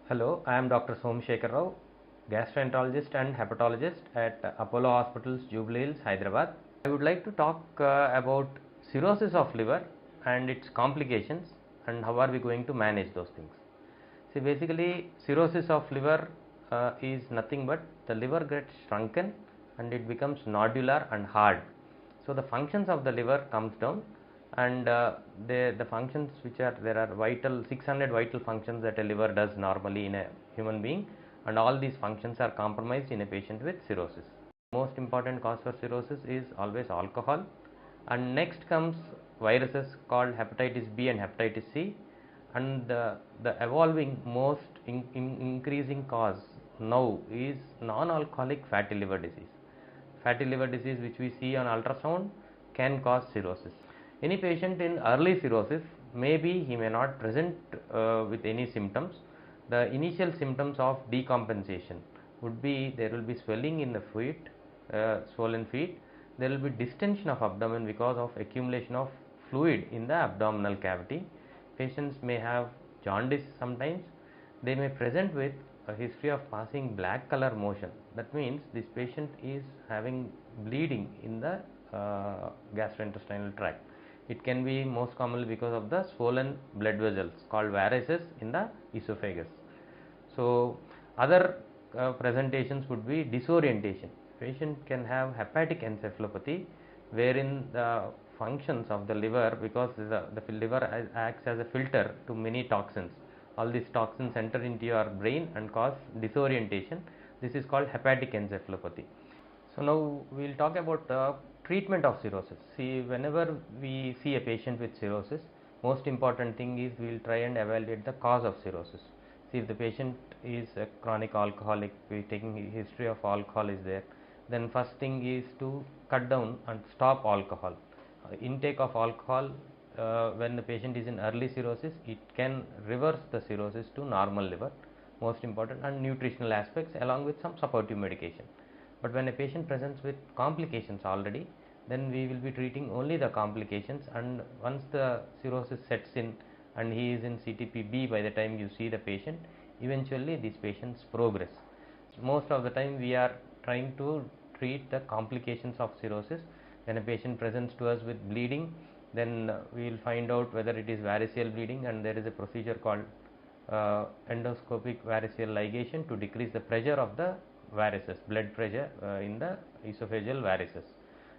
Hello, I am Dr. Somasekhar, gastroenterologist and hepatologist at Apollo Hospitals, Jubilee Hills, Hyderabad. I would like to talk about cirrhosis of liver and its complications and how are we going to manage those things. See, basically cirrhosis of liver is nothing but the liver gets shrunken and it becomes nodular and hard. So the functions of the liver comes down, and the functions which are there are 600 vital functions that a liver does normally in a human being, and all these functions are compromised in a patient with cirrhosis. Most important cause for cirrhosis is always alcohol, and next comes viruses called hepatitis B and hepatitis C, and the evolving most increasing cause now is non-alcoholic fatty liver disease. Fatty liver disease, which we see on ultrasound, can cause cirrhosis. Any patient in early cirrhosis, maybe he may not present with any symptoms. The initial symptoms of decompensation would be there will be swelling in the feet, swollen feet. There will be distension of abdomen because of accumulation of fluid in the abdominal cavity. Patients may have jaundice sometimes. They may present with a history of passing black color motion. That means this patient is having bleeding in the gastrointestinal tract. It can be most commonly because of the swollen blood vessels called varices in the esophagus. So other presentations would be disorientation. Patient can have hepatic encephalopathy, wherein the functions of the liver, because the liver acts as a filter to many toxins. All these toxins enter into your brain and cause disorientation. This is called hepatic encephalopathy. So now we will talk about treatment of cirrhosis. See, whenever we see a patient with cirrhosis, most important thing is we will try and evaluate the cause of cirrhosis. See, if the patient is a chronic alcoholic, we taking history of alcohol is there, then first thing is to cut down and stop alcohol. Intake of alcohol when the patient is in early cirrhosis, it can reverse the cirrhosis to normal liver, most important, and nutritional aspects along with some supportive medication. But when a patient presents with complications already, then we will be treating only the complications, and once the cirrhosis sets in and he is in CTP-B by the time you see the patient, eventually these patients progress. Most of the time we are trying to treat the complications of cirrhosis. When a patient presents to us with bleeding, then we will find out whether it is variceal bleeding, and there is a procedure called endoscopic variceal ligation to decrease the pressure of the varices, blood pressure in the esophageal varices,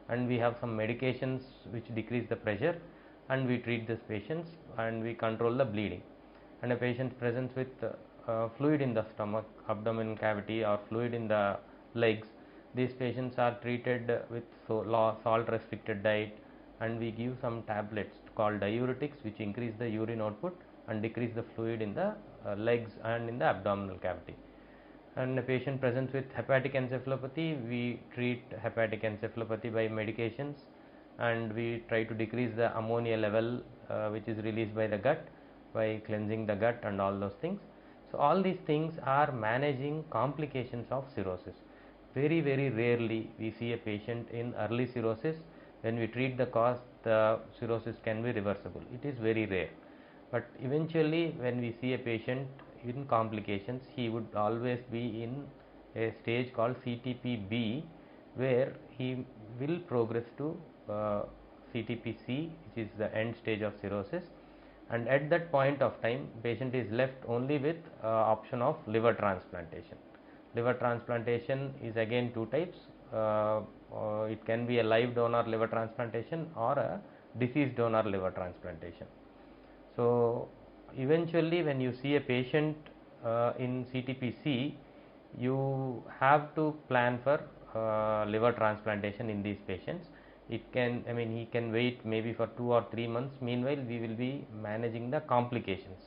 and we have some medications which decrease the pressure, and we treat these patients and we control the bleeding. And a patient presents with fluid in the stomach, abdomen cavity, or fluid in the legs, these patients are treated with salt restricted diet, and we give some tablets called diuretics which increase the urine output and decrease the fluid in the legs and in the abdominal cavity. And a patient presents with hepatic encephalopathy, we treat hepatic encephalopathy by medications, and we try to decrease the ammonia level which is released by the gut by cleansing the gut and all those things. So all these things are managing complications of cirrhosis. Very rarely we see a patient in early cirrhosis. When we treat the cause, the cirrhosis can be reversible. It is very rare, but eventually when we see a patient in complications, he would always be in a stage called CTP-B, where he will progress to CTP-C, which is the end stage of cirrhosis, and at that point of time patient is left only with option of liver transplantation. Liver transplantation is again two types. It can be a live donor liver transplantation or a deceased donor liver transplantation. So eventually when you see a patient in CTP-C, you have to plan for liver transplantation in these patients. It can, he can wait maybe for 2 or 3 months. Meanwhile, we will be managing the complications.